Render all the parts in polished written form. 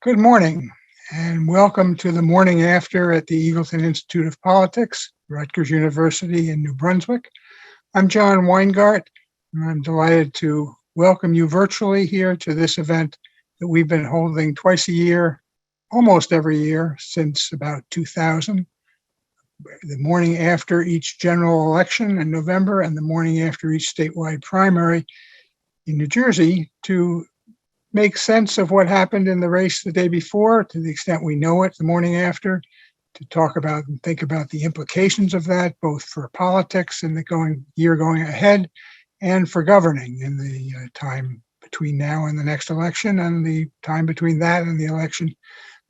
Good morning, and welcome to the morning after at the Eagleton Institute of Politics, Rutgers University in New Brunswick. I'm John Weingart, and I'm delighted to welcome you virtually here to this event that we've been holding twice a year, almost every year since about 2000. The morning after each general election in November and the morning after each statewide primary in New Jersey to make sense of what happened in the race the day before, to the extent we know it the morning after, to talk about and think about the implications of that, both for politics in the year going ahead and for governing in the time between now and the next election and the time between that and the election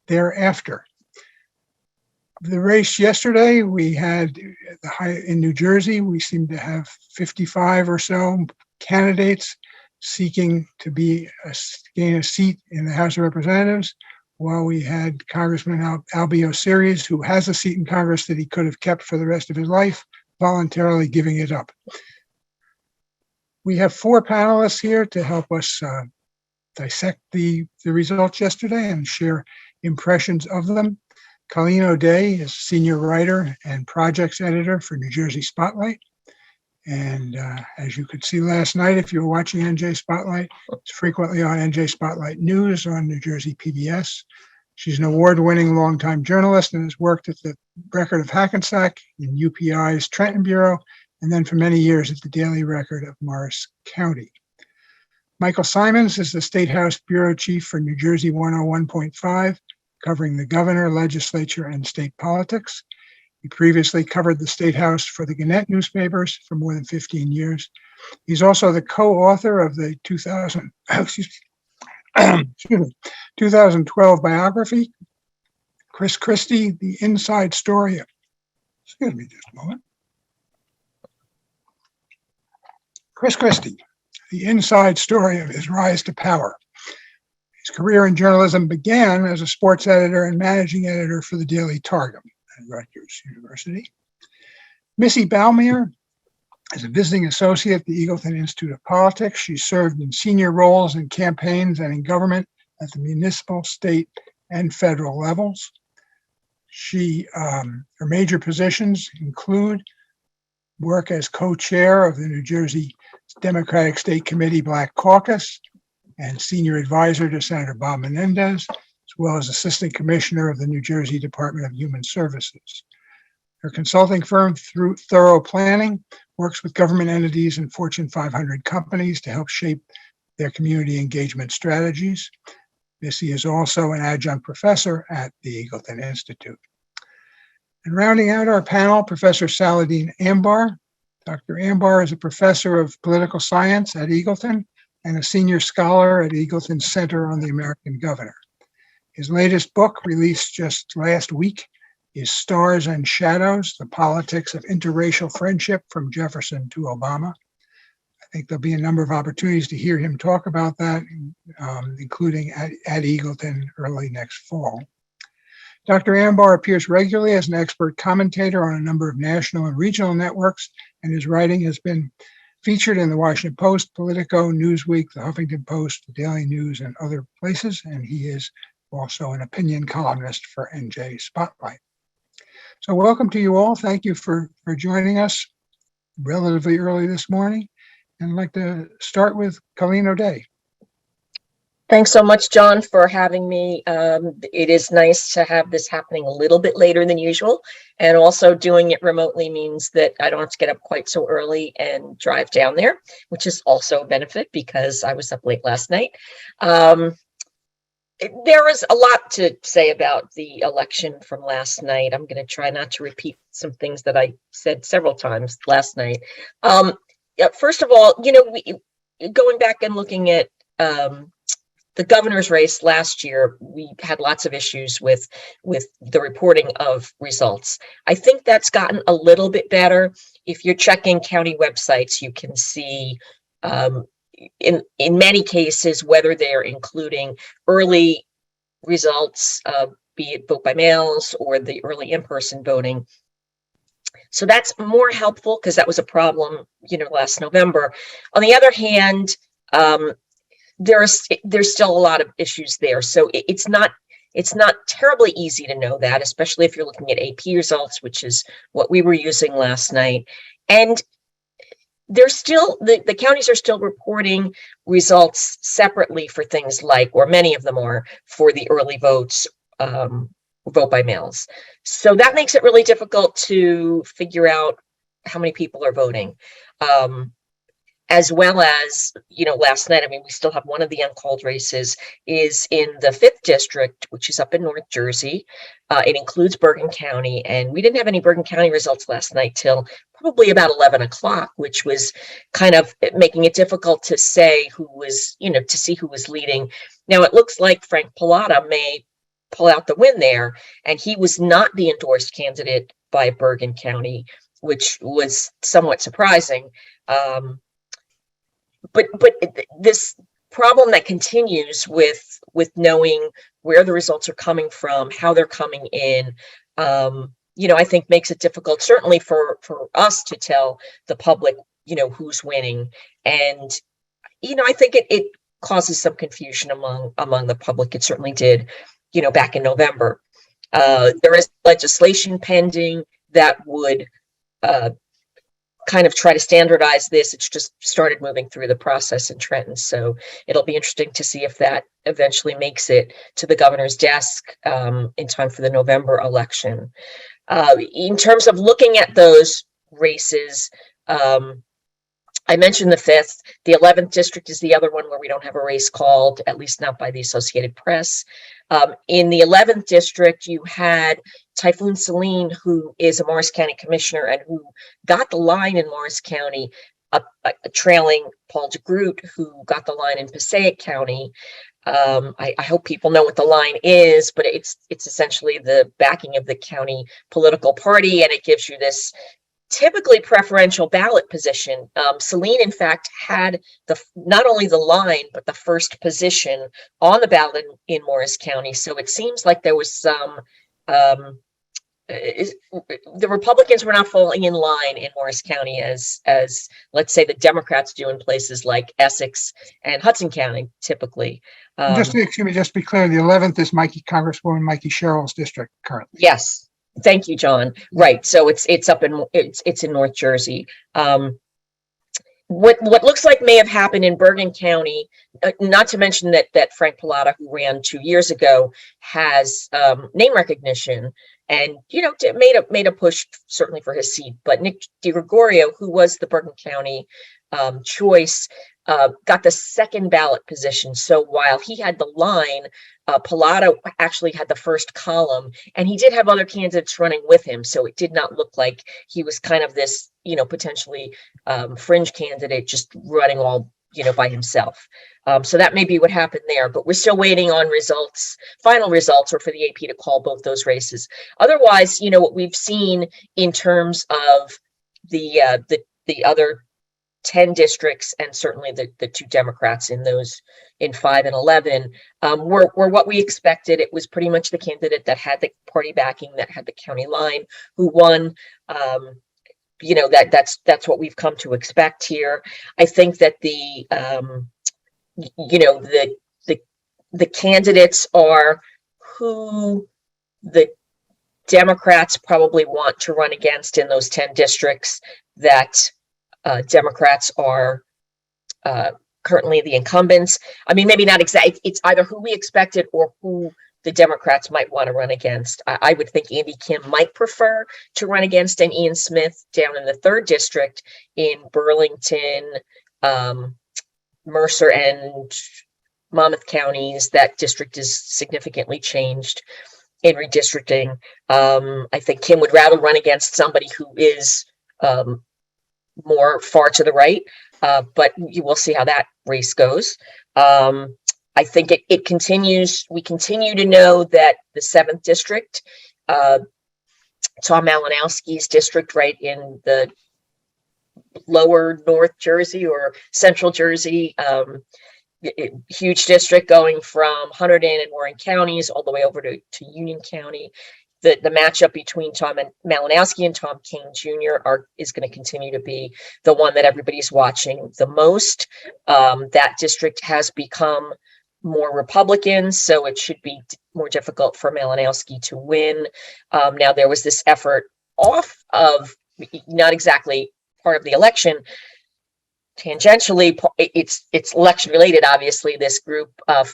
thereafter. The race yesterday, we had in New Jersey, we seemed to have 55 or so candidates seeking to gain a seat in the House of Representatives, while we had Congressman Albio Series, who has a seat in Congress that he could have kept for the rest of his life, voluntarily giving it up. We have four panelists here to help us dissect the results yesterday and share impressions of them. Colleen O'Day is senior writer and projects editor for New Jersey Spotlight. And as you could see last night, if you were watching NJ Spotlight, it's frequently on NJ Spotlight News on New Jersey PBS. She's an award-winning longtime journalist and has worked at the Record of Hackensack in UPI's Trenton Bureau, and then for many years at the Daily Record of Morris County. Michael Symons is the Statehouse bureau chief for New Jersey 101.5, covering the governor, legislature, and state politics. He previously covered the Statehouse for the Gannett newspapers for more than 15 years. He's also the co-author of the 2012 biography, Chris Christie, The Inside Story of, Chris Christie, The Inside Story of His Rise to Power. His career in journalism began as a sports editor and managing editor for the Daily Targum at Rutgers University. Missy Balmir is a visiting associate at the Eagleton Institute of Politics. She served in senior roles in campaigns and in government at the municipal, state, and federal levels. Her major positions include work as co-chair of the New Jersey Democratic State Committee Black Caucus and senior advisor to Senator Bob Menendez, as well as Assistant Commissioner of the New Jersey Department of Human Services. Her consulting firm, through Thorough Planning, works with government entities and Fortune 500 companies to help shape their community engagement strategies. Missy is also an adjunct professor at the Eagleton Institute. And rounding out our panel, Professor Saladin Ambar. Dr. Ambar is a professor of political science at Eagleton and a senior scholar at Eagleton's Center on the American Governor. His latest book, released just last week, is Stars and Shadows, The Politics of Interracial Friendship from Jefferson to Obama. I think there'll be a number of opportunities to hear him talk about that, including at Eagleton early next fall. Dr. Ambar appears regularly as an expert commentator on a number of national and regional networks, and his writing has been featured in the Washington Post, Politico, Newsweek, the Huffington Post, the Daily News, and other places, and he is also an opinion columnist for NJ Spotlight. So welcome to you all. Thank you for joining us relatively early this morning. And I'd like to start with Colleen O'Day. Thanks so much, John, for having me. It is nice to have this happening a little bit later than usual. And also doing it remotely means that I don't have to get up quite so early and drive down there, which is also a benefit because I was up late last night. There is a lot to say about the election from last night. I'm going to try not to repeat some things that I said several times last night. First of all, going back and looking at the governor's race last year, we had lots of issues with the reporting of results. I think that's gotten a little bit better. If you're checking county websites, you can see in many cases whether they're including early results, be it vote by mails or the early in-person voting. So that's more helpful because that was a problem, last November. On the other hand, there's still a lot of issues there. So it's not terribly easy to know that, especially if you're looking at AP results, which is what we were using last night. And there's still, the counties are still reporting results separately for things like, or many of them are, for the early votes, vote by mails. So that makes it really difficult to figure out how many people are voting. As well as, last night, I mean, we still have one of the uncalled races is in the 5th district, which is up in North Jersey. It includes Bergen County, and we didn't have any Bergen County results last night till probably about 11 o'clock, which was kind of making it difficult to say who was, to see who was leading. Now, it looks like Frank Pallotta may pull out the win there, and he was not the endorsed candidate by Bergen County, which was somewhat surprising. But this problem that continues with knowing where the results are coming from, how they're coming in, I think makes it difficult, certainly for us to tell the public, who's winning. And, I think it causes some confusion among the public. It certainly did, back in November. There is legislation pending that would kind of try to standardize this. It's just started moving through the process in Trenton. So it'll be interesting to see if that eventually makes it to the governor's desk in time for the November election. In terms of looking at those races, I mentioned the 5th. The 11th district is the other one where we don't have a race called, at least not by the Associated Press. In the 11th district, you had Typhoon Saladin, who is a Morris County commissioner and who got the line in Morris County, trailing Paul DeGroot, who got the line in Passaic County. I hope people know what the line is, but it's essentially the backing of the county political party, and it gives you this typically preferential ballot position. Saladin, in fact, had not only the line, but the first position on the ballot in Morris County. So it seems like there was some, the Republicans were not falling in line in Morris County as let's say the Democrats do in places like Essex and Hudson County, typically. Just to be clear, the 11th is Congresswoman Mikey Sherrill's district currently. Yes. Thank you, John. Right. So it's up in in North Jersey. What looks like may have happened in Bergen County, not to mention that Frank Pallotta, who ran 2 years ago, has name recognition and made a push certainly for his seat. But Nick DiGregorio, who was the Bergen County choice, got the second ballot position. So while he had the line, Pallotta actually had the first column, and he did have other candidates running with him. So it did not look like he was kind of this, potentially fringe candidate just running all, by himself. So that may be what happened there, but we're still waiting on final results, or for the AP to call both those races. Otherwise, what we've seen in terms of the other 10 districts, and certainly the 2 Democrats in those in 5 and 11 were what we expected. It was pretty much the candidate that had the party backing, that had the county line, who won. That's what we've come to expect here. I think that the candidates are who the Democrats probably want to run against in those 10 districts that Democrats are currently the incumbents. I mean, maybe not exactly. It's either who we expected or who the Democrats might want to run against. I would think Andy Kim might prefer to run against an Ian Smith down in the 3rd district in Burlington, Mercer, and Monmouth counties. That district is significantly changed in redistricting. I think Kim would rather run against somebody who is more far to the right, but you will see how that race goes. I think it continues. We continue to know that the 7th district, Tom Malinowski's district, right in the lower North Jersey or Central Jersey, huge district going from Hunterdon and Warren counties all the way over to Union County. the matchup between Tom and Malinowski and Tom King Jr. is going to continue to be the one that everybody's watching the most. That district has become more Republican, so it should be more difficult for Malinowski to win. Now there was this effort off of, not exactly part of the election, tangentially, it's election related. Obviously, this group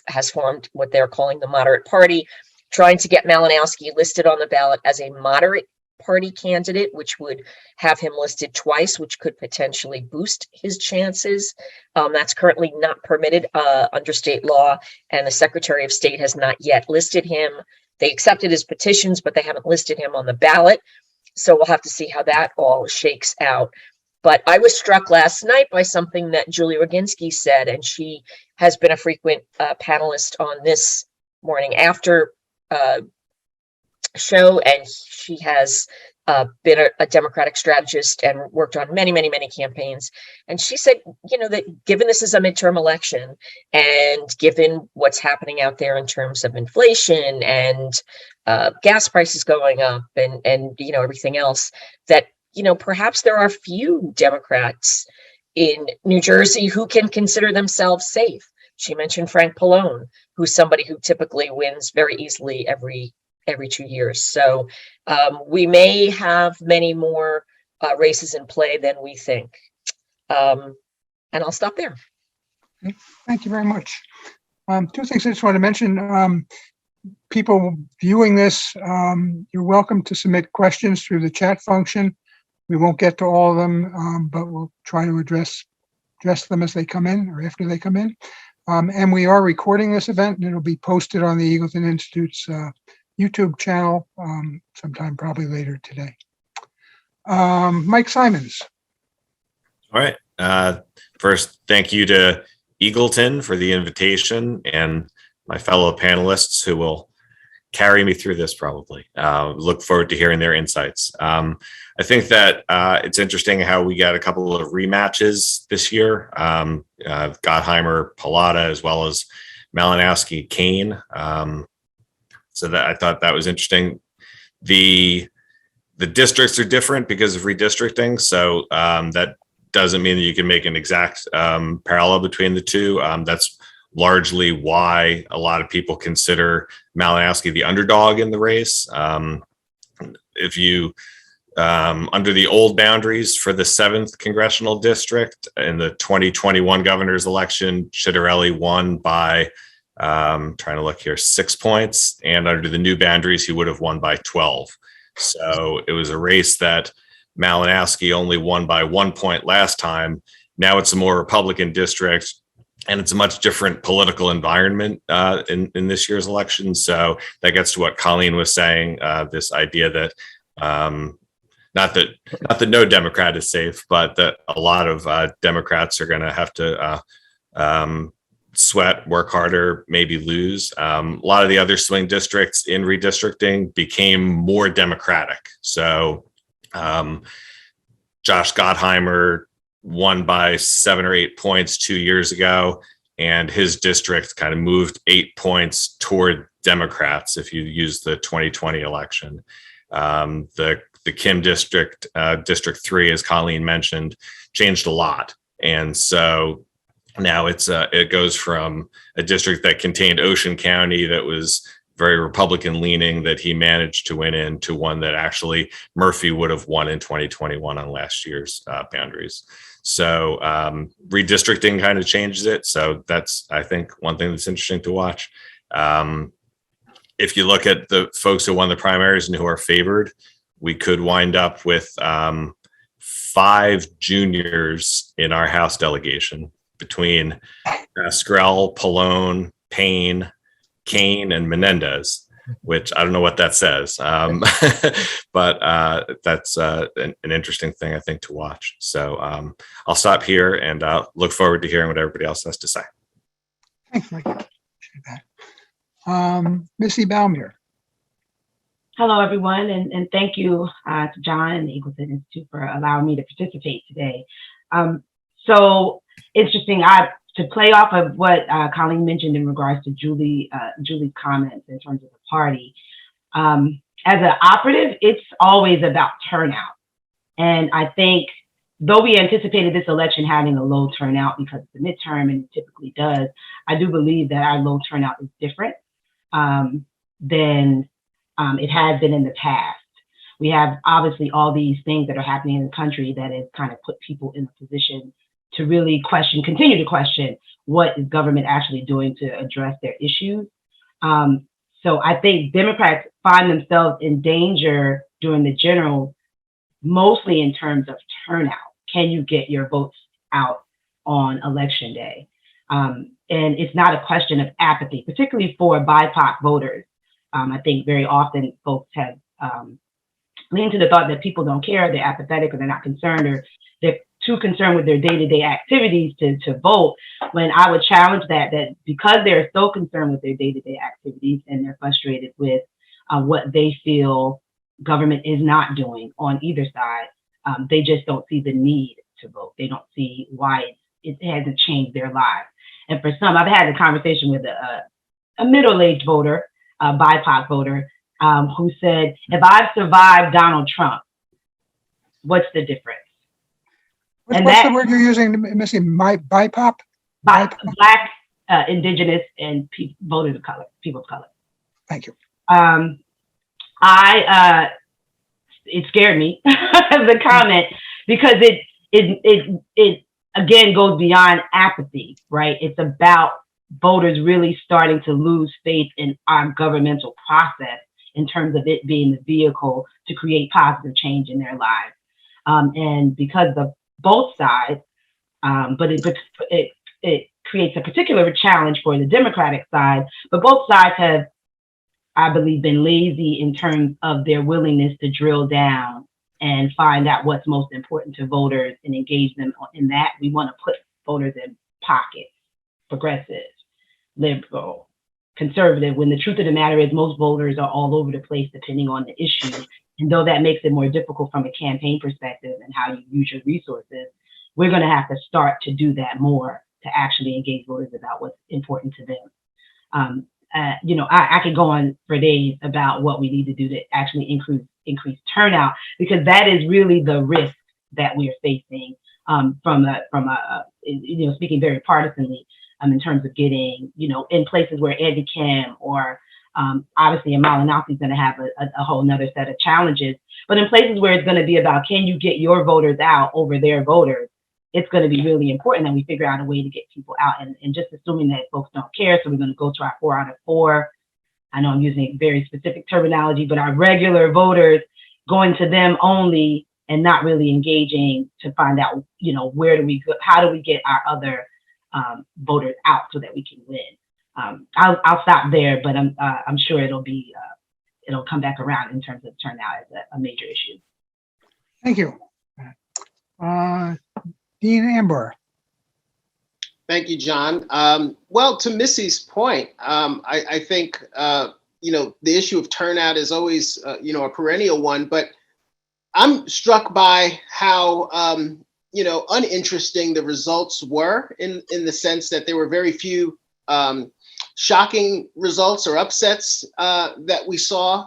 has formed what they're calling the Moderate Party, trying to get Malinowski listed on the ballot as a moderate party candidate, which would have him listed twice, which could potentially boost his chances. That's currently not permitted under state law, and the Secretary of State has not yet listed him. They accepted his petitions, but they haven't listed him on the ballot. So we'll have to see how that all shakes out. But I was struck last night by something that Julie Roginski said, and she has been a frequent panelist on This Morning After show, and she has been a Democratic strategist and worked on many, many, many campaigns. And she said, that given this is a midterm election, and given what's happening out there in terms of inflation and gas prices going up and everything else, that perhaps there are few Democrats in New Jersey who can consider themselves safe. She mentioned Frank Pallone, who's somebody who typically wins very easily every 2 years. So we may have many more races in play than we think. And I'll stop there. Thank you very much. Two things I just want to mention. People viewing this, you're welcome to submit questions through the chat function. We won't get to all of them, but we'll try to address them as they come in or after they come in. And we are recording this event, and it'll be posted on the Eagleton Institute's YouTube channel sometime probably later today. Mike Symons. All right. First, thank you to Eagleton for the invitation and my fellow panelists who will carry me through this probably. Look forward to hearing their insights. I think that it's interesting how we got a couple of rematches this year. Gottheimer, Pallotta, as well as Malinowski, Kane. So that I thought that was interesting. The districts are different because of redistricting. So that doesn't mean that you can make an exact parallel between the two. That's largely why a lot of people consider Malinowski the underdog in the race. If you, under the old boundaries for the 7th congressional district in the 2021 governor's election, Chitterelli won by, trying to look here, 6 points. And under the new boundaries, he would have won by 12. So it was a race that Malinowski only won by 1 point last time. Now it's a more Republican district, and it's a much different political environment in this year's election. So that gets to what Colleen was saying, this idea that not that no Democrat is safe, but that a lot of Democrats are going to have to sweat, work harder, maybe lose. A lot of the other swing districts in redistricting became more Democratic. So Josh Gottheimer won by 7 or 8 points 2 years ago, and his district kind of moved 8 points toward Democrats if you use the 2020 election. The Kim district, District 3, as Colleen mentioned, changed a lot. And so now it goes from a district that contained Ocean County that was very Republican leaning that he managed to win in, to one that actually Murphy would have won in 2021 on last year's boundaries. So redistricting kind of changes it. So that's, I think, one thing that's interesting to watch. If you look at the folks who won the primaries and who are favored, we could wind up with 5 juniors in our House delegation between Skrell, Pallone, Payne, Kane, and Menendez, which I don't know what that says, but that's an interesting thing, I think, to watch. So I'll stop here and look forward to hearing what everybody else has to say. Thanks, Mike. Appreciate that. Missy Balmir. Hello, everyone, and thank you to John and the Eagleton Institute for allowing me to participate today. So interesting, to play off of what Colleen mentioned in regards to Julie's comments in terms of the party. as an operative, it's always about turnout. And I think though we anticipated this election having a low turnout because it's a midterm and it typically does, I do believe that our low turnout is different than it has been in the past. We have obviously all these things that are happening in the country that has kind of put people in a position to really continue to question what is government actually doing to address their issues. So I think Democrats find themselves in danger during the general, mostly in terms of turnout. Can you get your votes out on election day? And it's not a question of apathy, particularly for BIPOC voters. I think very often folks have leaned to the thought that people don't care, they're apathetic, or they're not concerned, or they're too concerned with their day-to-day activities to vote, when I would challenge that because they're so concerned with their day-to-day activities and they're frustrated with what they feel government is not doing on either side, they just don't see the need to vote. They don't see why it hasn't changed their lives. And for some, I've had a conversation with a middle-aged voter, a BIPOC voter, who said, if I've survived Donald Trump, what's the difference? What's the word you're using, Missy? BIPOC? Black, indigenous, and voters of color, people of color. Thank you. It scared me, the comment, because it again goes beyond apathy, right? It's about voters really starting to lose faith in our governmental process in terms of it being the vehicle to create positive change in their lives. And because of both sides, but it creates a particular challenge for the Democratic side, but both sides have, I believe, been lazy in terms of their willingness to drill down and find out what's most important to voters and engage them in that. We want to put voters in pockets, progressive, liberal, conservative, when the truth of the matter is most voters are all over the place depending on the issue. And though that makes it more difficult from a campaign perspective and how you use your resources, we're going to have to start to do that more to actually engage voters about what's important to them. I could go on for days about what we need to do to actually increase turnout, because that is really the risk that we are facing from speaking very partisanly in terms of getting, in places where Andy Kim or obviously Malinowski is going to have a whole nother set of challenges, but in places where it's going to be about, can you get your voters out over their voters? It's going to be really important that we figure out a way to get people out, and just assuming that folks don't care. So we're going to go to our 4 out of 4. I know I'm using very specific terminology, but our regular voters, going to them only and not really engaging to find out, where do we go, how do we get our other voters out so that we can win. I'll stop there, but I'm sure it'll come back around in terms of turnout as a major issue. Thank you. Dean Ambar. Thank you, John. Well, to Missy's point, I think, the issue of turnout is always, a perennial one, but I'm struck by how, uninteresting the results were in the sense that there were very few shocking results or upsets that we saw,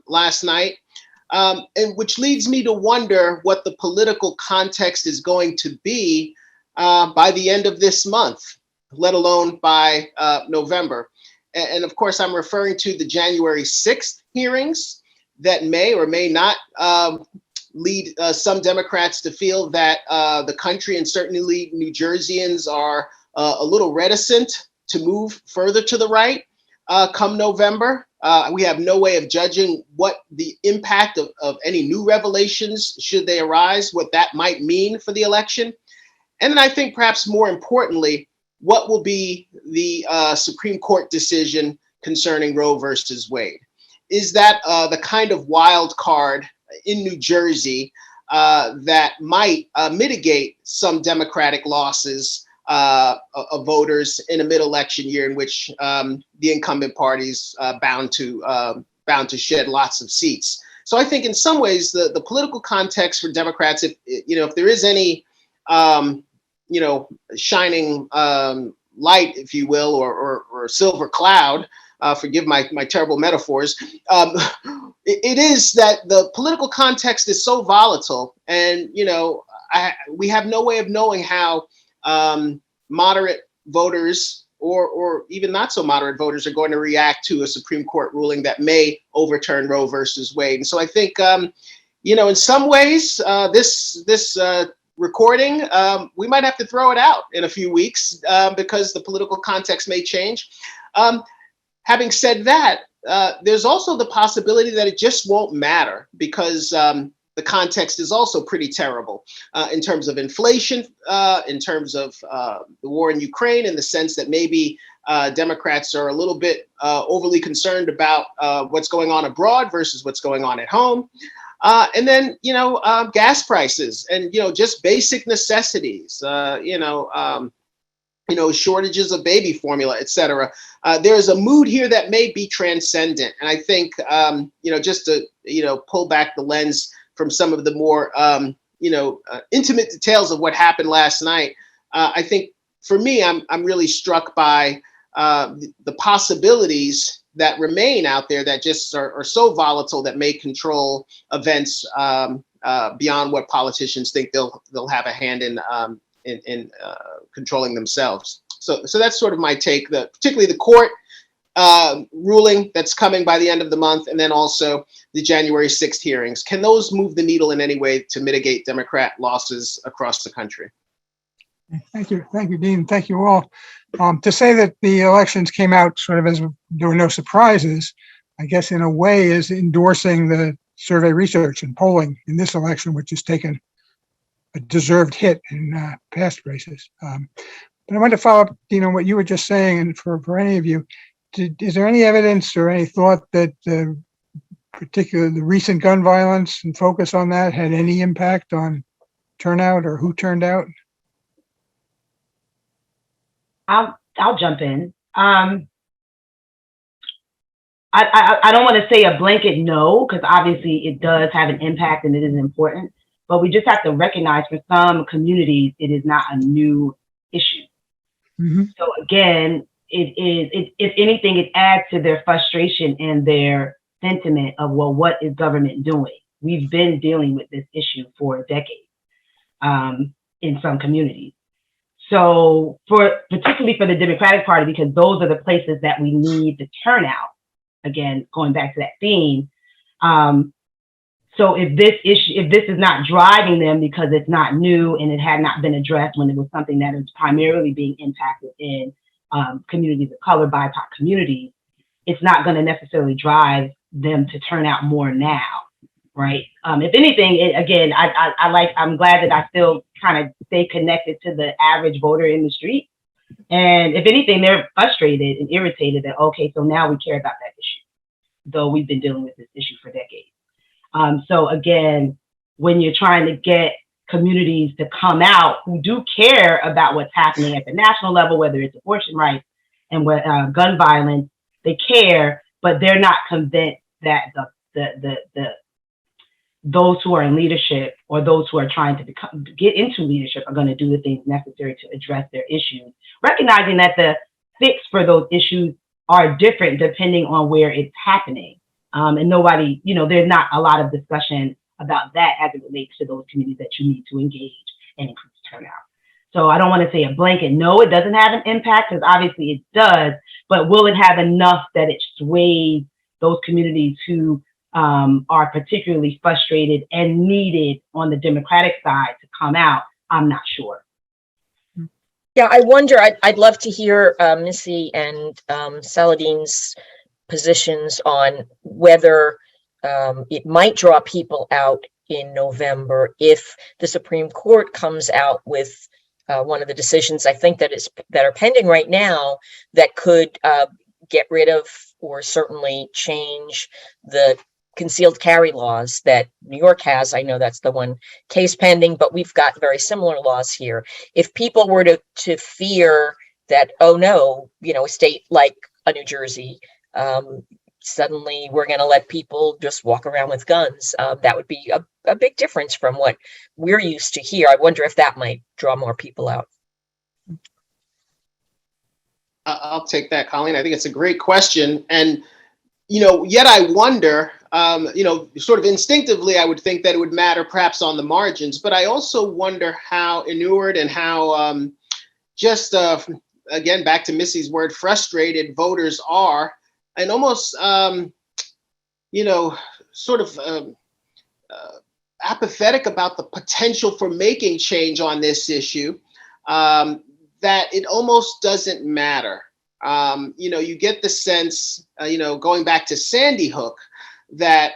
last night. And which leads me to wonder what the political context is going to be by the end of this month, let alone by November. And of course, I'm referring to the January 6th hearings that may or may not lead some Democrats to feel that the country and certainly New Jerseyans are a little reticent to move further to the right come November. We have no way of judging what the impact of any new revelations, should they arise, what that might mean for the election. And then I think perhaps more importantly, what will be the Supreme Court decision concerning Roe versus Wade? Is that the kind of wild card in New Jersey that might mitigate some Democratic losses of voters in a mid-election year in which the incumbent party's bound to shed lots of seats? So I think in some ways the political context for Democrats, if there is any shining light, if you will, or silver cloud forgive my terrible metaphors. It is that the political context is so volatile, and we have no way of knowing how moderate voters or even not so moderate voters are going to react to a Supreme Court ruling that may overturn Roe versus Wade. And so I think, in some ways, this recording, we might have to throw it out in a few weeks because the political context may change. Having said that, there's also the possibility that it just won't matter because the context is also pretty terrible in terms of inflation, in terms of the war in Ukraine, in the sense that maybe Democrats are a little bit overly concerned about what's going on abroad versus what's going on at home. And then, gas prices and, just basic necessities, shortages of baby formula, et cetera. There's a mood here that may be transcendent. And I think, just to, pull back the lens from some of the more, intimate details of what happened last night. I think for me, I'm really struck by the possibilities that remain out there that just are so volatile that may control events beyond what politicians think they'll have a hand in controlling themselves. So that's sort of my take. Particularly the court ruling that's coming by the end of the month, and then also the January 6th hearings. Can those move the needle in any way to mitigate Democrat losses across the country? Thank you, Dean. Thank you all. To say that the elections came out sort of as there were no surprises, I guess in a way is endorsing the survey research and polling in this election, which has taken a deserved hit in past races. But I wanted to follow up, Dean, on what you were just saying, and for any of you, is there any evidence or any thought that particularly the recent gun violence and focus on that had any impact on turnout or who turned out? I'll jump in. I don't want to say a blanket no, because obviously it does have an impact and it is important, but we just have to recognize for some communities, it is not a new issue. Mm-hmm. So again, if anything, it adds to their frustration and their sentiment of, well, what is government doing? We've been dealing with this issue for a decade in some communities. So particularly for the Democratic Party, because those are the places that we need the turnout, again, going back to that theme. So if this is not driving them because it's not new and it had not been addressed when it was something that is primarily being impacted in communities of color, BIPOC communities, it's not going to necessarily drive them to turn out more now, right? If anything, I'm glad that I still kind of stay connected to the average voter in the street. And if anything, they're frustrated and irritated that, okay, so now we care about that issue, though we've been dealing with this issue for decades. So again, when you're trying to get communities to come out who do care about what's happening at the national level, whether it's abortion rights and what gun violence, they care, but they're not convinced that those who are in leadership or those who are trying to get into leadership are going to do the things necessary to address their issues, recognizing that the fix for those issues are different depending on where it's happening. And nobody, there's not a lot of discussion about that as it relates to those communities that you need to engage and increase turnout. So I don't want to say a blanket no, it doesn't have an impact, because obviously it does, but will it have enough that it sways those communities who are particularly frustrated and needed on the Democratic side to come out? I'm not sure. Yeah, I wonder, I'd love to hear Missy and Saladin's positions on whether it might draw people out in November if the Supreme Court comes out with one of the decisions I think that are pending right now that could get rid of or certainly change the concealed carry laws that New York has. I know that's the one case pending, but we've got very similar laws here. If people were to fear that, oh no, a state like a New Jersey, suddenly we're going to let people just walk around with guns, that would be a big difference from what we're used to here. I wonder if that might draw more people out. I'll take that, Colleen. I think it's a great question. And, yet I wonder, sort of instinctively, I would think that it would matter perhaps on the margins, but I also wonder how inured and how again, back to Missy's word, frustrated voters are, and almost, sort of apathetic about the potential for making change on this issue, that it almost doesn't matter. You get the sense, going back to Sandy Hook, that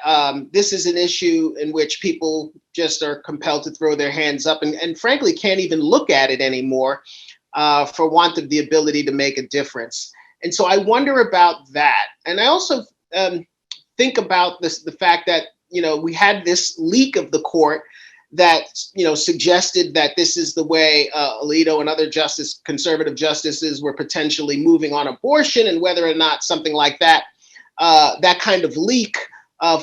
this is an issue in which people just are compelled to throw their hands up and frankly can't even look at it anymore for want of the ability to make a difference. And so I wonder about that. And I also think about the fact that, we had this leak of the court that, suggested that this is the way Alito and other conservative justices were potentially moving on abortion, and whether or not something like that, that kind of leak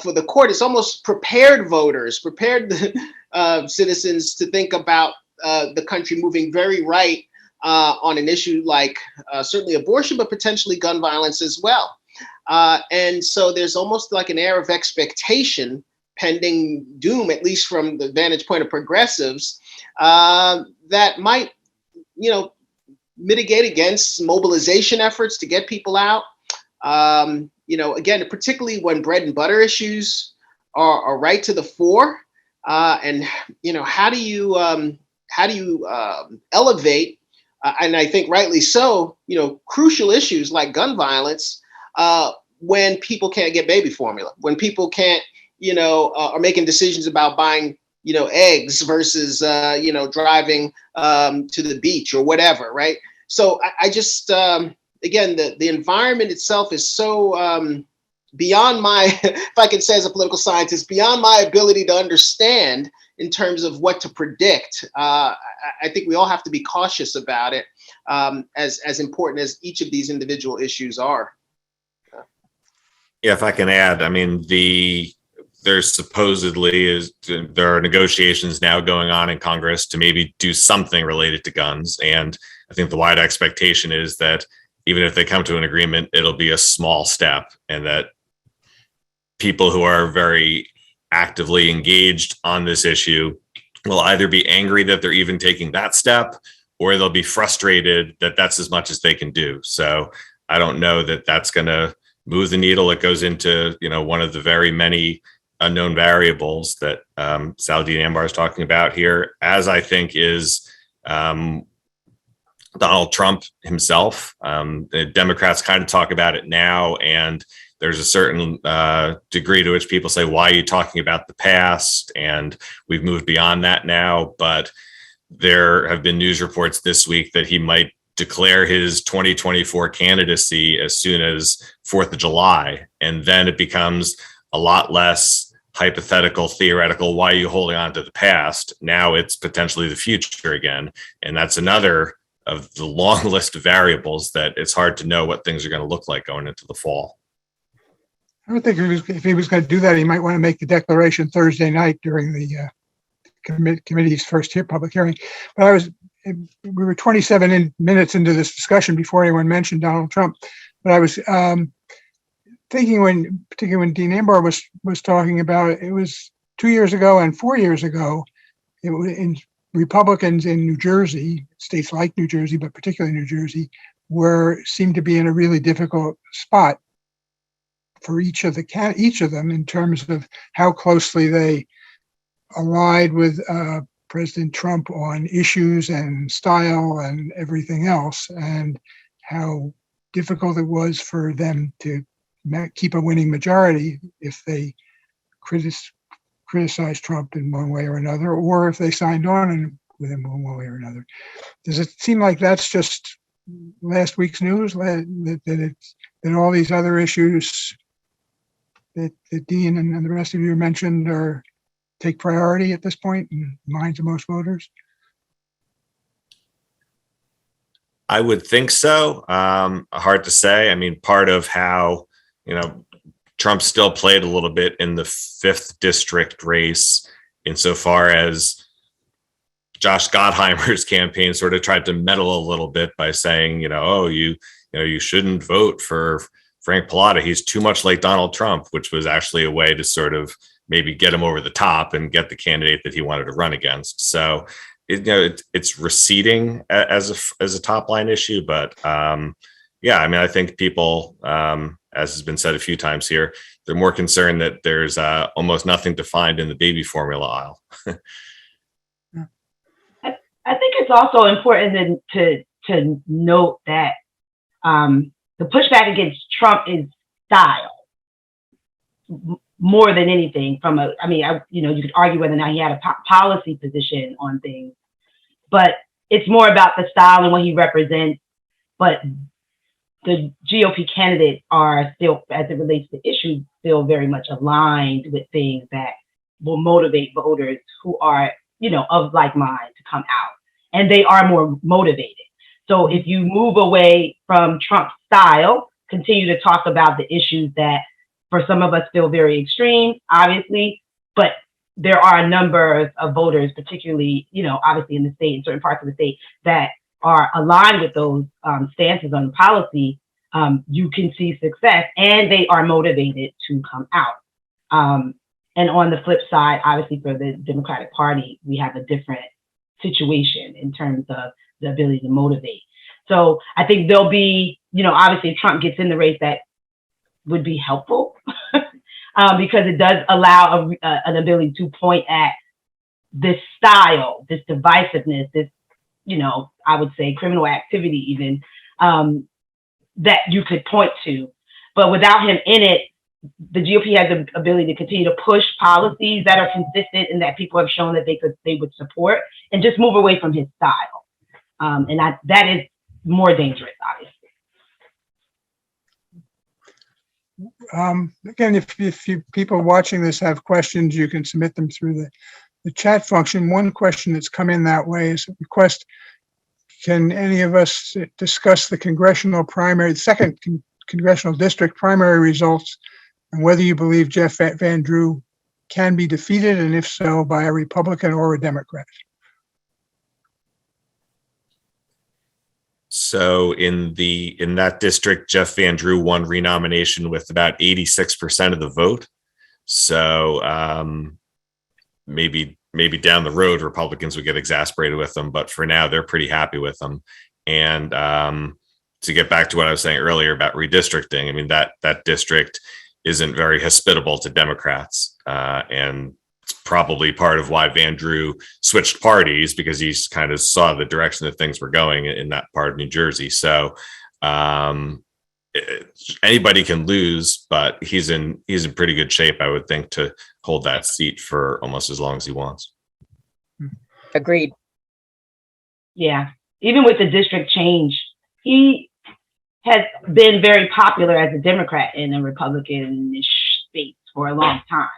for the court is almost prepared voters, prepared citizens to think about the country moving very right on an issue like certainly abortion, but potentially gun violence as well. And so there's almost like an air of expectation pending doom, at least from the vantage point of progressives, that might, mitigate against mobilization efforts to get people out. Again, particularly when bread and butter issues are right to the fore. And, how do you elevate, and I think rightly so, crucial issues like gun violence, when people can't get baby formula, when people can't, are making decisions about buying, eggs versus, driving to the beach or whatever, right? So I just, again, the environment itself is so beyond my, if I can say as a political scientist, beyond my ability to understand in terms of what to predict. I think we all have to be cautious about it, as important as each of these individual issues are. Yeah, if I can add, I mean, there are negotiations now going on in Congress to maybe do something related to guns. And I think the wide expectation is that even if they come to an agreement, it'll be a small step, and that people who are very actively engaged on this issue will either be angry that they're even taking that step, or they'll be frustrated that that's as much as they can do. So I don't know that that's going to move the needle. It goes into, one of the very many unknown variables that Saladin Ambar is talking about here, as I think is Donald Trump himself. The Democrats kind of talk about it now, and there's a certain degree to which people say, why are you talking about the past? And we've moved beyond that now. But there have been news reports this week that he might declare his 2024 candidacy as soon as 4th of July. And then it becomes a lot less hypothetical, theoretical. Why are you holding on to the past? Now it's potentially the future again. And that's another of the long list of variables that it's hard to know what things are going to look like going into the fall. I would think if he was going to do that, he might want to make the declaration Thursday night during the committee's first public hearing. But we were 27 minutes into this discussion before anyone mentioned Donald Trump. But I was thinking particularly when Dean Ambar was talking about it, was 2 years ago and 4 years ago, it was in Republicans in New Jersey, states like New Jersey, but particularly New Jersey, seemed to be in a really difficult spot for each of them in terms of how closely they allied with President Trump on issues and style and everything else, and how difficult it was for them to keep a winning majority if they criticized Trump in one way or another, or if they signed on with him in one way or another. Does it seem like that's just last week's news, that all these other issues that Dean and the rest of you mentioned take priority at this point in minds of most voters? I would think so. Hard to say. I mean, part of how, Trump still played a little bit in the 5th district race insofar as Josh Gottheimer's campaign sort of tried to meddle a little bit by saying, you shouldn't vote for Frank Pallotta. He's too much like Donald Trump, which was actually a way to sort of maybe get him over the top and get the candidate that he wanted to run against. So it's receding as a top line issue, but yeah, I mean, I think people, as has been said a few times here, they're more concerned that there's almost nothing to find in the baby formula aisle. I think it's also important to note that the pushback against Trump is style more than anything. You could argue whether or not he had a policy position on things, but it's more about the style and what he represents. But the GOP candidates are still, as it relates to issues, still very much aligned with things that will motivate voters who are, of like mind to come out. And they are more motivated. So if you move away from Trump's style, continue to talk about the issues that for some of us feel very extreme, obviously, but there are a number of voters, particularly, obviously in the state, in certain parts of the state, that are aligned with those stances on policy. You can see success and they are motivated to come out. And on the flip side, obviously for the Democratic Party, we have a different situation in terms of the ability to motivate. So I think there'll be, obviously if Trump gets in the race, that would be helpful because it does allow an ability to point at this style, this divisiveness, this, I would say criminal activity even, that you could point to. But without him in it, the GOP has the ability to continue to push policies that are consistent and that people have shown that they would support, and just move away from his style. And that is more dangerous, obviously. Again, if you people watching this have questions, you can submit them through the chat function. One question that's come in that way is a request. Can any of us discuss the congressional primary, the second congressional district primary results, and whether you believe Jeff Van Drew can be defeated, and if so, by a Republican or a Democrat? So in that district, Jeff Van Drew won renomination with about 86% of the vote. So maybe down the road, Republicans would get exasperated with them, but for now, they're pretty happy with them. And to get back to what I was saying earlier about redistricting, I mean, that district isn't very hospitable to Democrats. And it's probably part of why Van Drew switched parties, because he kind of saw the direction that things were going in that part of New Jersey. So anybody can lose, but he's in pretty good shape, I would think, to hold that seat for almost as long as he wants. Agreed. Yeah. Even with the district change, he has been very popular as a Democrat in a Republican-ish state for a long time.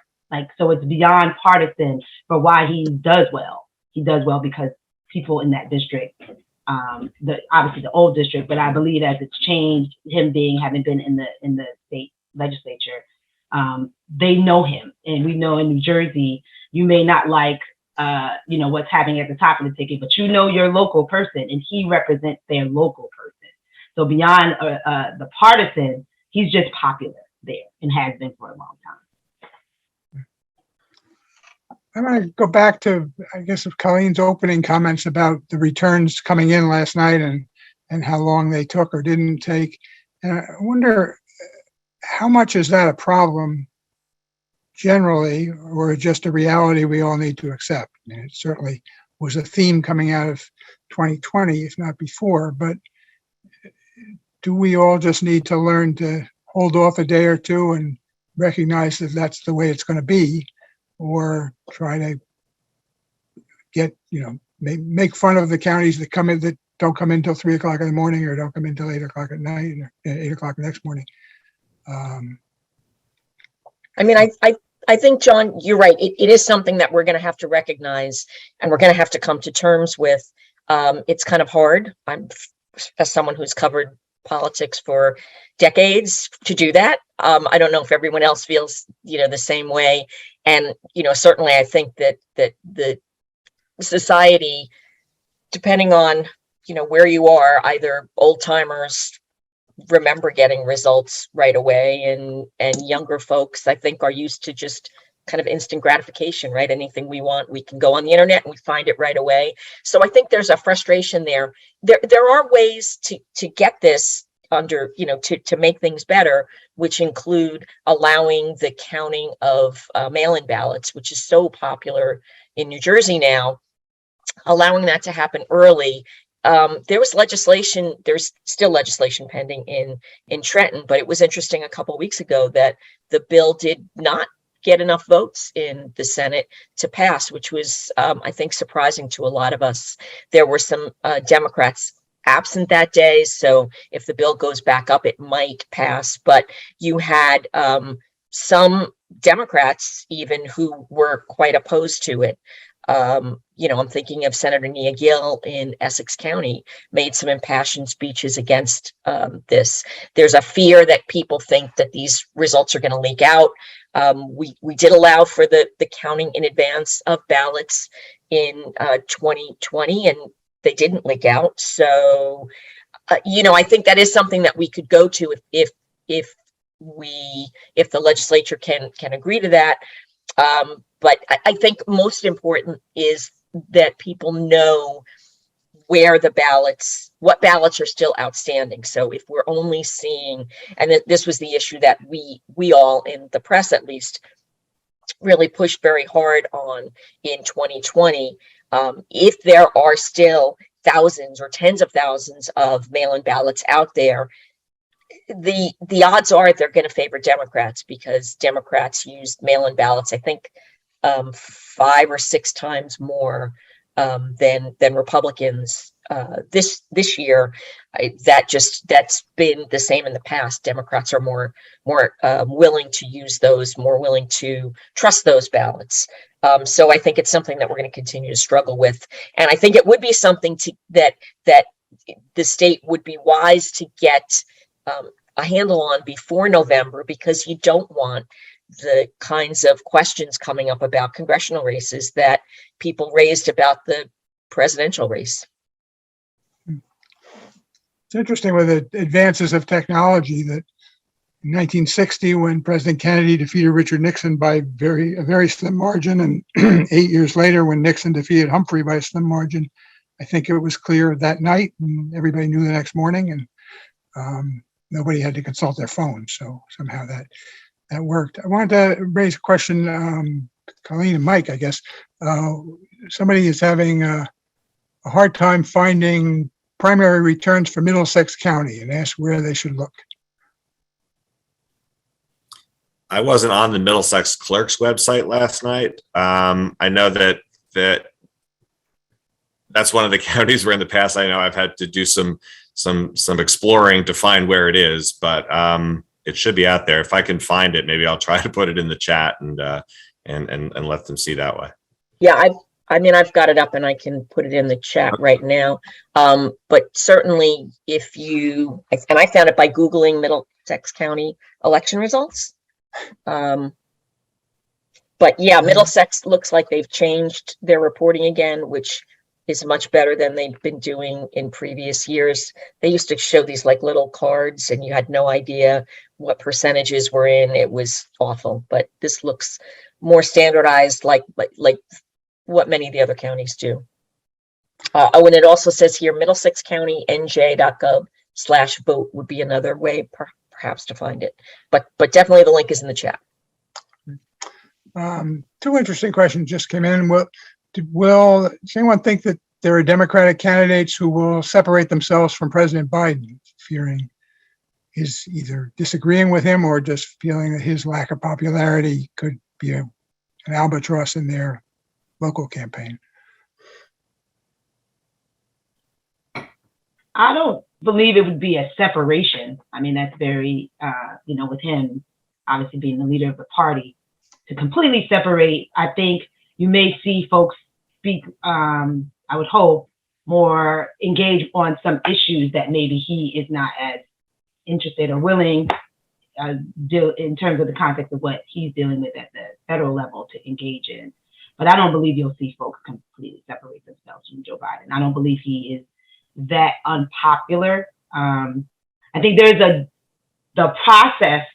So it's beyond partisan for why he does well. He does well because people in that district, obviously the old district, but I believe as it's changed, him having been in the state legislature, they know him. And we know in New Jersey, you may not like, what's happening at the top of the ticket, but your local person, and he represents their local person. So beyond the partisan, he's just popular there and has been for a long time. I want to go back to, I guess, Colleen's opening comments about the returns coming in last night and how long they took or didn't take. And I wonder, how much is that a problem generally, or just a reality we all need to accept? I mean, it certainly was a theme coming out of 2020, if not before, but do we all just need to learn to hold off a day or two and recognize that that's the way it's going to be, or try to get, make fun of the counties that don't come in until 3 o'clock in the morning, or don't come in until 8 o'clock at night, or 8 o'clock the next morning? I think, John, you're right. It is something that we're going to have to recognize, and we're going to have to come to terms with. It's kind of hard. I'm, as someone who's covered politics for decades, to do that. I don't know if everyone else feels, the same way. And, certainly I think that the society, depending on, where you are, either old timers, remember getting results right away, and younger folks, I think, are used to just kind of instant gratification, right? Anything we want, we can go on the internet and we find it right away. So I think there's a frustration there. There are ways to get this under, to make things better, which include allowing the counting of mail-in ballots, which is so popular in New Jersey now, allowing that to happen early. There was legislation, there's still legislation pending in Trenton, but it was interesting a couple of weeks ago that the bill did not get enough votes in the Senate to pass, which was, I think, surprising to a lot of us. There were some Democrats absent that day, so if the bill goes back up, it might pass. But you had some Democrats even who were quite opposed to it. I'm thinking of Senator Nia Gill in Essex County made some impassioned speeches against this. There's a fear that people think that these results are going to leak out. We did allow for the counting in advance of ballots in 2020, and they didn't leak out. So, I think that is something that we could go to if the legislature can agree to that. But I think most important is that people know where what ballots are still outstanding. So if we're only seeing, and this was the issue that we all, in the press at least, really pushed very hard on in 2020, if there are still thousands or tens of thousands of mail-in ballots out there, the odds are they're going to favor Democrats, because Democrats used mail-in ballots, I think, 5 or 6 times more than Republicans this year. That's been the same in the past. Democrats are more willing to use those, more willing to trust those ballots. So I think it's something that we're going to continue to struggle with, and I think it would be something that the state would be wise to get a handle on before November, because you don't want the kinds of questions coming up about congressional races that people raised about the presidential race. It's interesting with the advances of technology that in 1960, when President Kennedy defeated Richard Nixon by a very slim margin, and 8 years later, when Nixon defeated Humphrey by a slim margin, I think it was clear that night, and everybody knew the next morning, and nobody had to consult their phone. So somehow that worked. I wanted to raise a question, Colleen and Mike, I guess. Somebody is having a hard time finding primary returns for Middlesex County and asked where they should look. I wasn't on the Middlesex clerk's website last night. I know that that's one of the counties where in the past I know I've had to do some exploring to find where it is, but it should be out there. If I can find it, maybe I'll try to put it in the chat and let them see that way. Yeah, I've got it up and I can put it in the chat right now. But certainly if I found it by Googling Middlesex County election results. But yeah, Middlesex looks like they've changed their reporting again, which is much better than they've been doing in previous years. They used to show these like little cards and you had no idea what percentages were in. It was awful, but this looks more standardized, like what many of the other counties do. And it also says here, Middlesex County NJ.gov/vote would be another way perhaps to find it, but definitely the link is in the chat. 2 interesting questions just came in. Does anyone think that there are Democratic candidates who will separate themselves from President Biden, fearing his either disagreeing with him or just feeling that his lack of popularity could be an albatross in their local campaign? I don't believe it would be a separation. I mean, that's very, with him obviously being the leader of the party, to completely separate. I think you may see folks speak, I would hope, more engaged on some issues that maybe he is not as interested or willing in terms of the context of what he's dealing with at the federal level to engage in. But I don't believe you'll see folks completely separate themselves from Joe Biden. I don't believe he is that unpopular. I think the process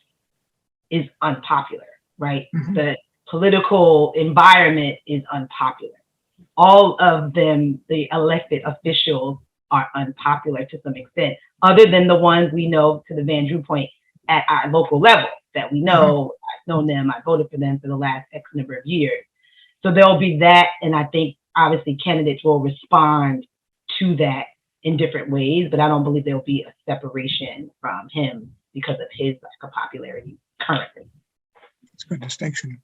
is unpopular, right? Mhm. The political environment is unpopular. All of them, the elected officials, are unpopular to some extent, other than the ones we know, to the Van Drew point, at our local level that we know. I've known them, I voted for them for the last X number of years. So there'll be that, and I think obviously candidates will respond to that in different ways, but I don't believe there'll be a separation from him because of his lack of popularity currently. It's a good distinction.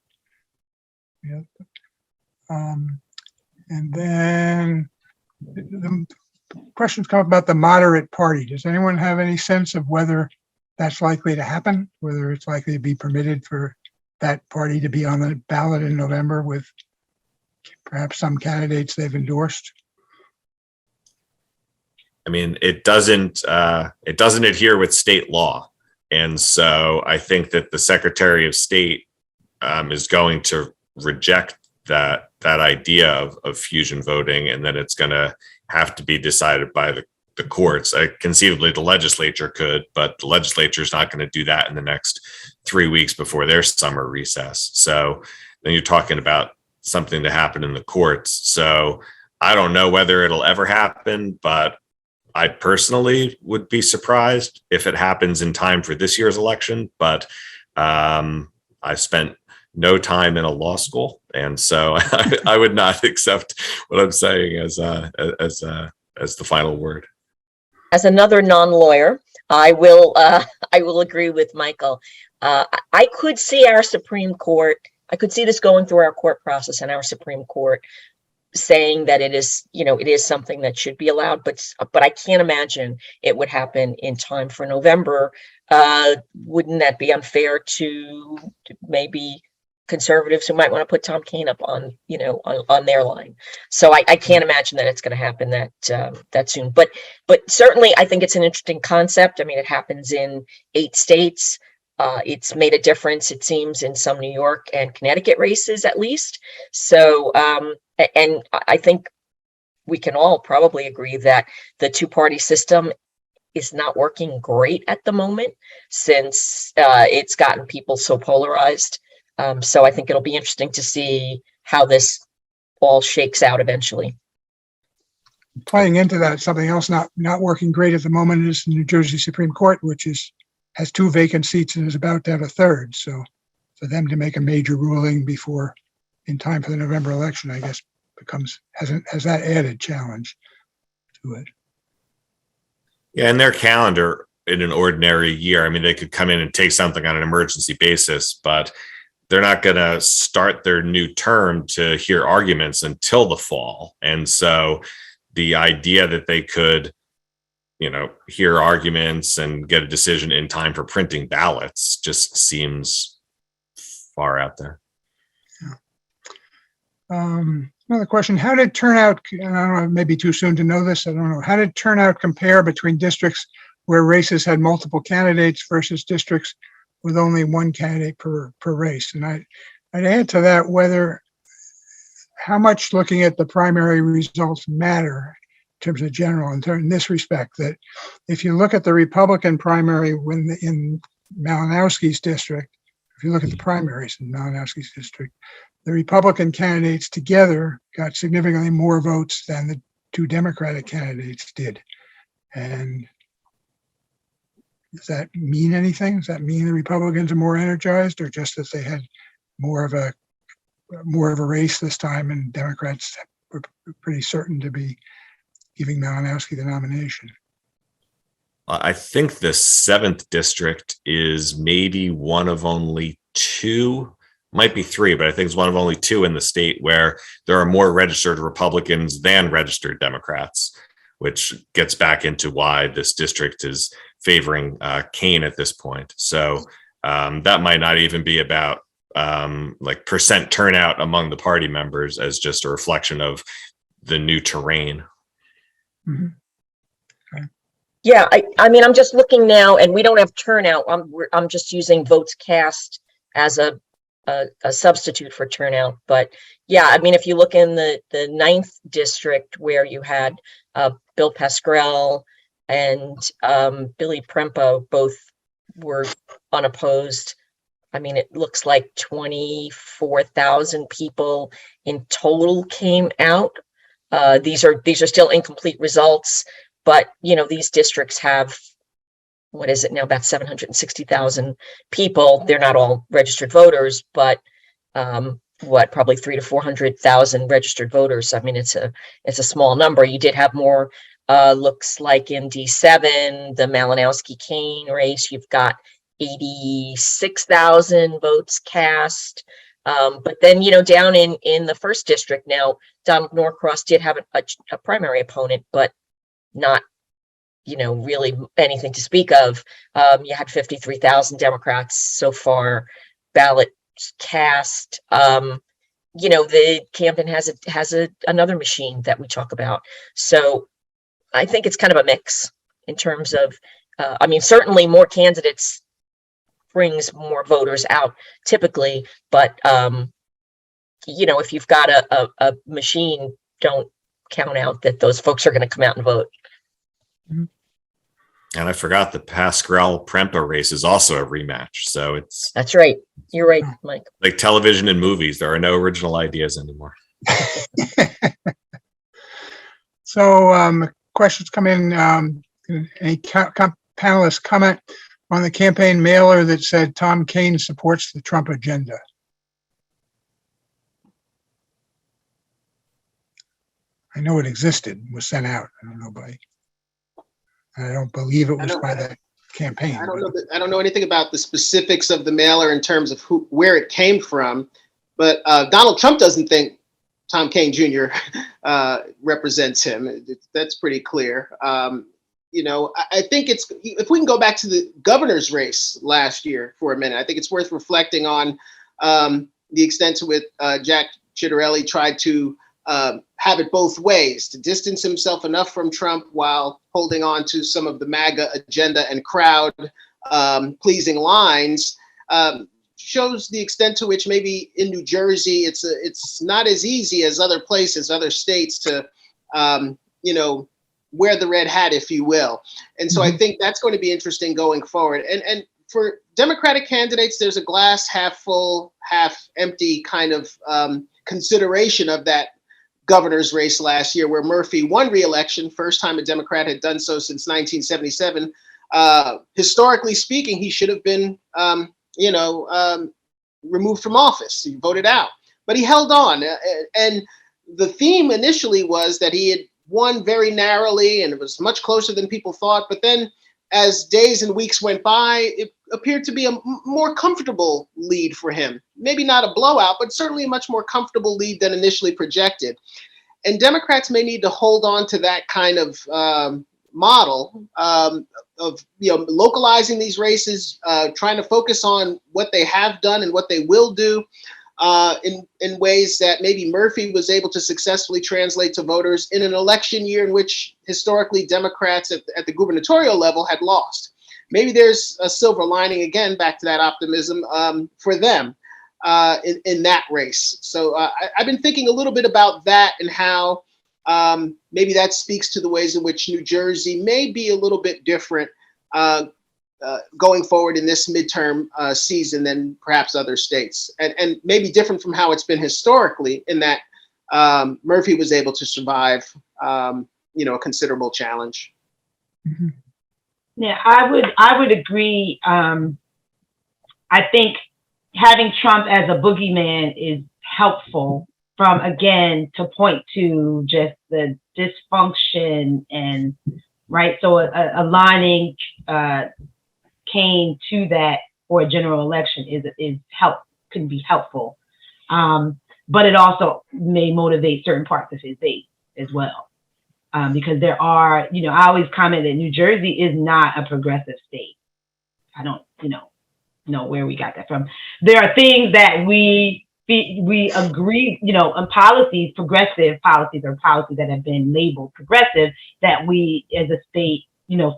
Yeah. And then the questions come about the moderate party. Does anyone have any sense of whether that's likely to happen? Whether it's likely to be permitted for that party to be on the ballot in November with perhaps some candidates they've endorsed? I mean, it doesn't adhere with state law. And so I think that the Secretary of State is going to reject that idea of fusion voting, and then it's going to have to be decided by the courts. Conceivably, the legislature could, but the legislature is not going to do that in the next 3 weeks before their summer recess. So then you're talking about something to happen in the courts. So I don't know whether it'll ever happen, but I personally would be surprised if it happens in time for this year's election. But I spent no time in a law school, and so I would not accept what I'm saying as the final word. As another non-lawyer, I will agree with Michael. I could see our Supreme Court. I could see this going through our court process and our Supreme Court saying that it is something that should be allowed, but I can't imagine it would happen in time for November. Wouldn't that be unfair to maybe conservatives who might want to put Tom Kean up on their line? So I can't imagine that it's going to happen that soon. But certainly, I think it's an interesting concept. I mean, it happens in 8 states. It's made a difference, it seems, in some New York and Connecticut races, at least. So, and I think we can all probably agree that the 2-party system is not working great at the moment, since it's gotten people so polarized. So I think it'll be interesting to see how this all shakes out eventually. Playing into that, something else not working great at the moment is the New Jersey Supreme Court, which has 2 vacant seats and is about to have a 3rd. So for them to make a major ruling in time for the November election, I guess has that added challenge to it. Yeah, and their calendar in an ordinary year, I mean, they could come in and take something on an emergency basis, but they're not going to start their new term to hear arguments until the fall. And so the idea that they could, hear arguments and get a decision in time for printing ballots just seems far out there. Yeah. Another question, how did turnout, I don't know, it may be too soon to know this, I don't know, how did turnout compare between districts where races had multiple candidates versus districts with only one candidate per race? And I'd add to that how much looking at the primary results matter in terms of general, in this respect, that if you look at the Republican primary in Malinowski's district, if you look at the primaries in Malinowski's district, the Republican candidates together got significantly more votes than the 2 Democratic candidates did. And does that mean anything? Does that mean the Republicans are more energized, or just that they had more of a race this time, and Democrats were pretty certain to be giving Malinowski the nomination? I think the 7th district is maybe one of only 2, might be 3, but I think it's one of only 2 in the state where there are more registered Republicans than registered Democrats, which gets back into why this district is favoring Kean at this point. So that might not even be about like percent turnout among the party members, as just a reflection of the new terrain. Mm-hmm. Okay. Yeah, I mean, I'm just looking now, and we don't have turnout. I'm just using votes cast as a substitute for turnout. But yeah, I mean, if you look in the 9th district, where you had Bill Pascrell and Billy Prempo both were unopposed. I mean, it looks like 24,000 people in total came out. These are still incomplete results, but these districts have, what is it now, about 760,000 people. They're not all registered voters, but probably 300,000 to 400,000 registered voters. I mean, it's a small number. You did have more, looks like in D7, the Malinowski-Kane race, you've got 86,000 votes cast. But then, down in the first district now, Donald Norcross did have a primary opponent, but not, really anything to speak of. You had 53,000 Democrats so far ballot cast. The Camden has another machine that we talk about. So I think it's kind of a mix in terms of, certainly more candidates brings more voters out typically, but if you've got a machine, don't count out that those folks are going to come out and vote. And I forgot the Pascal Prempa race is also a rematch. So that's right. You're right, Mike. Like television and movies, there are no original ideas anymore. So questions come in. Any panelists comment on the campaign mailer that said Tom Kean supports the Trump agenda? I know it existed, was sent out. I don't know I don't believe it was by the campaign. I don't know anything about the specifics of the mailer in terms of where it came from, but Donald Trump doesn't think Tom Kean Jr. Represents him. That's pretty clear. I think if we can go back to the governor's race last year for a minute, I think it's worth reflecting on the extent to which Jack Ciattarelli tried to have it both ways, to distance himself enough from Trump while holding on to some of the MAGA agenda and crowd pleasing lines, shows the extent to which maybe in New Jersey, it's not as easy as other places, other states to, wear the red hat, if you will. And so I think that's going to be interesting going forward. And for Democratic candidates, there's a glass half full, half empty kind of consideration of that governor's race last year, where Murphy won re-election, first time a Democrat had done so since 1977. Historically speaking, he should have been, removed from office. He voted out, but he held on. And the theme initially was that he had won very narrowly and it was much closer than people thought. But then as days and weeks went by, it appeared to be a more comfortable lead for him. Maybe not a blowout, but certainly a much more comfortable lead than initially projected. And Democrats may need to hold on to that kind of model of localizing these races, trying to focus on what they have done and what they will do in ways that maybe Murphy was able to successfully translate to voters in an election year in which historically Democrats at the gubernatorial level had lost. Maybe there's a silver lining, again, back to that optimism for them in that race. So I've been thinking a little bit about that and how maybe that speaks to the ways in which New Jersey may be a little bit different going forward in this midterm season than perhaps other states, and maybe different from how it's been historically, in that Murphy was able to survive, a considerable challenge. Mm-hmm. Yeah, I would agree. I think having Trump as a boogeyman is helpful to point to just the dysfunction and right. So aligning Kean to that for a general election can be helpful. But it also may motivate certain parts of his base as well. Because there are, I always comment that New Jersey is not a progressive state. I don't, know where we got that from. There are things that we agree, on policies, progressive policies or policies that have been labeled progressive that we as a state,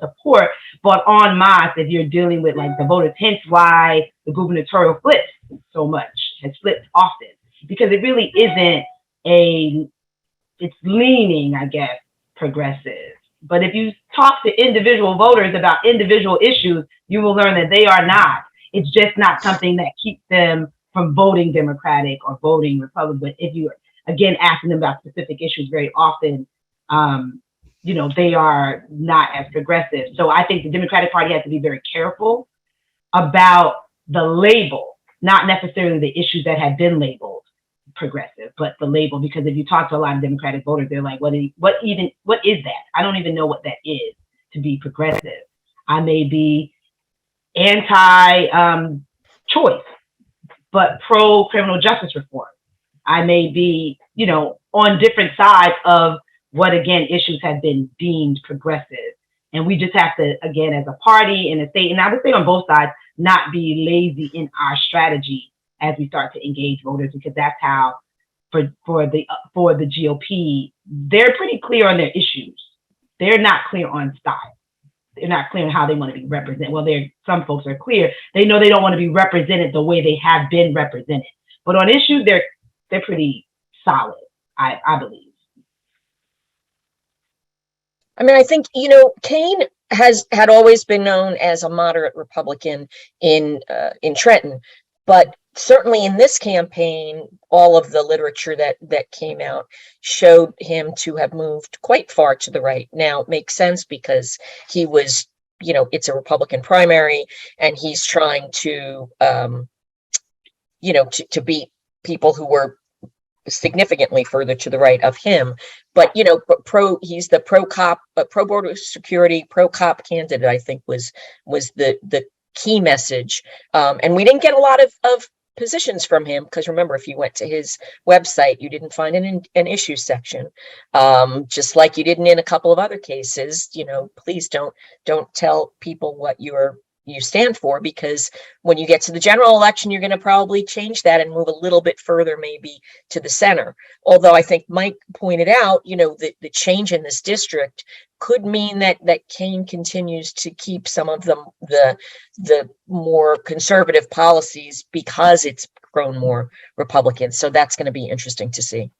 support. But en masse, if you're dealing with like the voters, hence why the gubernatorial flips so much, has flipped often, because it really isn't it's leaning, I guess, progressive. But if you talk to individual voters about individual issues, you will learn that they are not. It's just not something that keeps them from voting Democratic or voting Republican. But if you, again, asking them about specific issues very often, they are not as progressive. So I think the Democratic Party has to be very careful about the label, not necessarily the issues that have been labeled progressive, but the label, because if you talk to a lot of Democratic voters, they're like, what is that? I don't even know what that is to be progressive. I may be anti-choice, but pro-criminal justice reform. I may be, on different sides of what, again, issues have been deemed progressive. And we just have to, again, as a party and a state, and I would say on both sides, not be lazy in our strategy as we start to engage voters, because that's how, for the GOP, they're pretty clear on their issues. They're not clear on style. They're not clear on how they want to be represented. Well, some folks are clear. They know they don't want to be represented the way they have been represented. But on issues, they're pretty solid, I believe. I mean, I think, Kane had always been known as a moderate Republican in Trenton, but certainly in this campaign, all of the literature that came out showed him to have moved quite far to the right. Now, it makes sense because he was, it's a Republican primary, and he's trying to, to beat people who were significantly further to the right of him. But he's the pro-cop, pro-border security, pro-cop candidate, I think was the key message. And we didn't get a lot of positions from him, because remember, if you went to his website, you didn't find an issue section, just like you didn't in a couple of other cases. Please don't tell people what you stand for, because when you get to the general election, you're going to probably change that and move a little bit further, maybe to the center. Although I think Mike pointed out, the change in this district could mean that Kane continues to keep some of the more conservative policies because it's grown more Republican. So that's going to be interesting to see.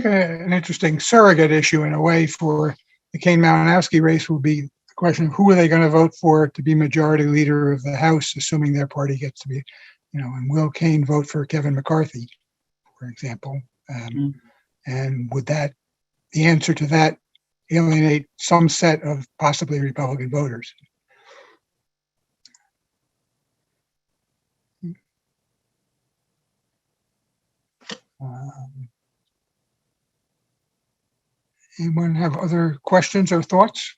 An interesting surrogate issue in a way for the Kane-Malinowski race will be the question of who are they going to vote for to be majority leader of the House, assuming their party gets to be, and will Kane vote for Kevin McCarthy, for example? And would the answer to that alienate some set of possibly Republican voters? Anyone have other questions or thoughts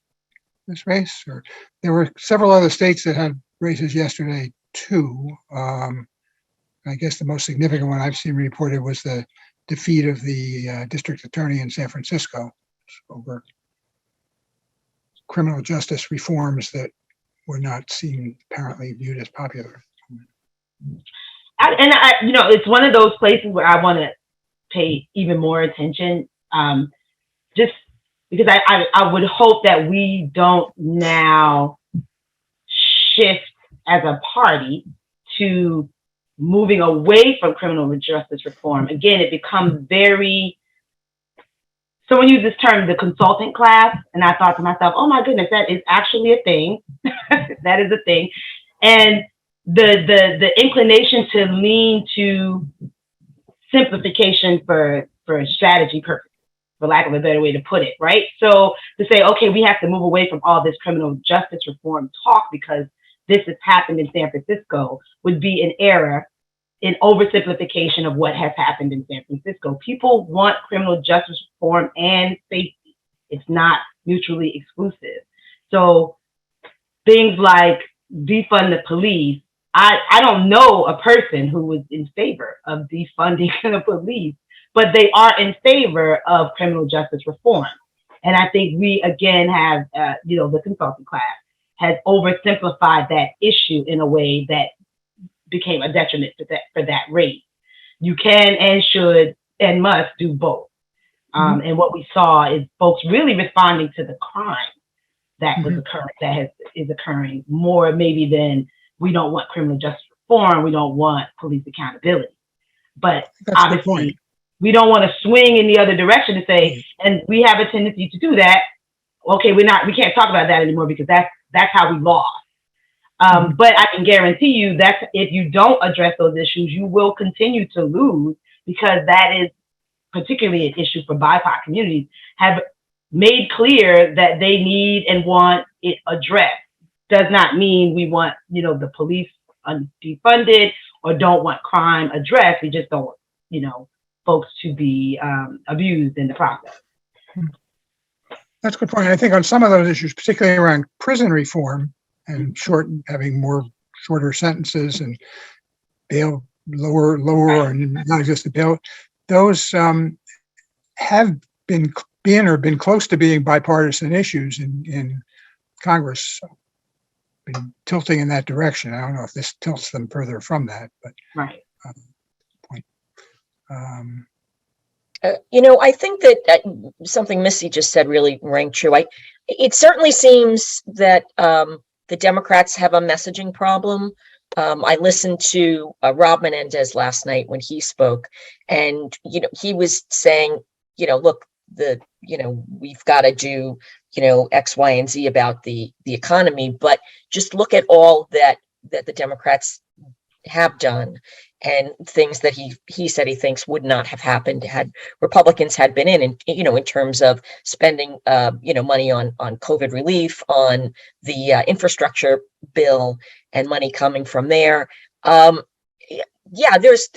on this race? Or there were several other states that had races yesterday too. I guess the most significant one I've seen reported was the defeat of the district attorney in San Francisco over criminal justice reforms that were not seen, apparently viewed as popular. It's one of those places where I want to pay even more attention, just because I would hope that we don't now shift as a party to moving away from criminal justice reform. Again, it becomes someone used this term, the consultant class, and I thought to myself, oh my goodness, that is actually a thing. That is a thing. And the inclination to lean to simplification for strategy purposes, for lack of a better way to put it, right? So to say, okay, we have to move away from all this criminal justice reform talk because this has happened in San Francisco would be an error, an oversimplification of what has happened in San Francisco. People want criminal justice reform and safety. It's not mutually exclusive. So things like defund the police, I don't know a person who was in favor of defunding the police, but they are in favor of criminal justice reform. And I think we, again, have, the consulting class has oversimplified that issue in a way that became a detriment for that race. You can and should and must do both. And what we saw is folks really responding to the crime that was occurring, is occurring more maybe than we don't want criminal justice reform, we don't want police accountability. But that's obviously, we don't want to swing in the other direction and say, and we have a tendency to do that. Okay, we can't talk about that anymore because that's how we lost. But I can guarantee you that if you don't address those issues, you will continue to lose, because that is particularly an issue for BIPOC communities, have made clear that they need and want it addressed. Does not mean we want, the police defunded or don't want crime addressed. We just don't, folks to be abused in the process. That's a good point. I think on some of those issues, particularly around prison reform and having more shorter sentences and bail lower or non-existent bail, those have been close to being bipartisan issues in Congress. So, been tilting in that direction. I don't know if this tilts them further from that, but right. Point. I think that something Missy just said really rang true. It certainly seems that the Democrats have a messaging problem. I listened to Rob Menendez last night when he spoke, and he was saying, look, we've got to do X, Y, and Z about the economy, but just look at all that the Democrats have done and things that he said he thinks would not have happened had Republicans had been in terms of spending money on COVID relief, on the infrastructure bill, and money coming from there. There's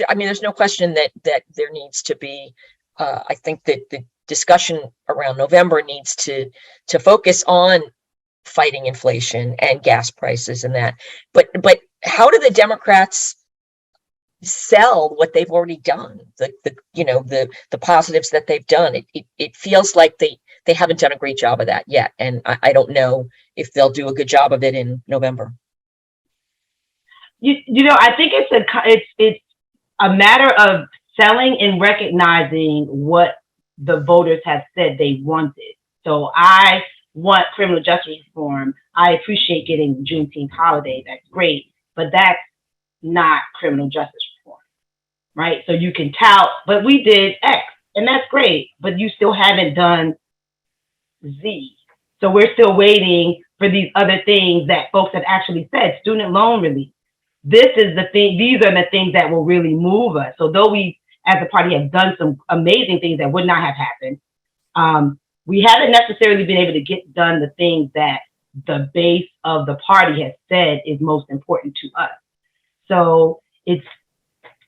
no question that there needs to be. I think that the discussion around November needs to focus on fighting inflation and gas prices and that. But how do the Democrats sell what they've already done? The positives that they've done. It feels like they haven't done a great job of that yet, and I don't know if they'll do a good job of it in November. I think it's a matter of selling and recognizing what the voters have said they wanted. So I want criminal justice reform. I appreciate getting the Juneteenth holiday. That's great, but that's not criminal justice reform, right? So you can tout, but we did X, and that's great, but you still haven't done Z. So we're still waiting for these other things that folks have actually said. Student loan relief. This is the thing. These are the things that will really move us. So though we, as a party, have done some amazing things that would not have happened, we haven't necessarily been able to get done the things that the base of the party has said is most important to us. So it's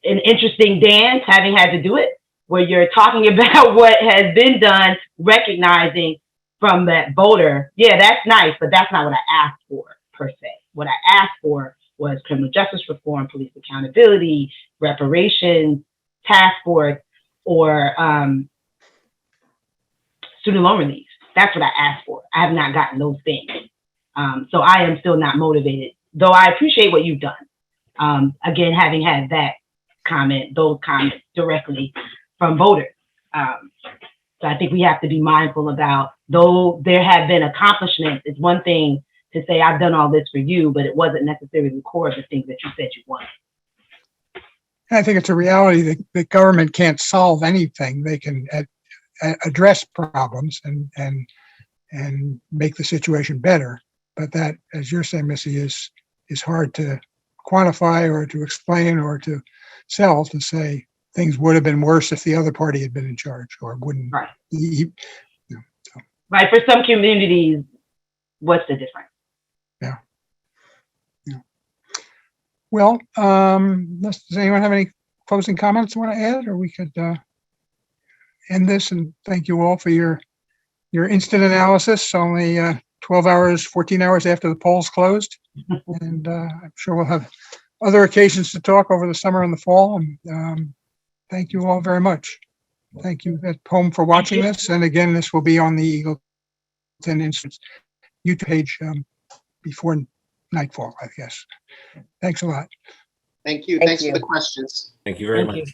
an interesting dance, having had to do it, where you're talking about what has been done, recognizing from that voter, yeah, that's nice, but that's not what I asked for, per se. What I asked for was criminal justice reform, police accountability, reparations, task force, or student loan relief. That's what I asked for. I have not gotten those things. So I am still not motivated, though I appreciate what you've done. Again, having had those comments directly from voters. So I think we have to be mindful about, though there have been accomplishments, it's one thing to say, I've done all this for you, but it wasn't necessarily the core of the things that you said you wanted. I think it's a reality that the government can't solve anything. They can address problems and make the situation better. But that, as you're saying, Missy, is hard to quantify or to explain or to sell, to say things would have been worse if the other party had been in charge, or wouldn't. Right. So. Right. For some communities, what's the difference? Yeah. Well, does anyone have any closing comments they want to add, or we could end this and thank you all for your instant analysis, only 12 hours, 14 hours after the polls closed. And I'm sure we'll have other occasions to talk over the summer and the fall. And thank you all very much. Thank you at home for watching this. And again, this will be on the Eagleton Institute's YouTube page before nightfall, I guess. Thanks a lot. Thank you. Thank Thanks you. for the questions. Thank you very Thank much. you.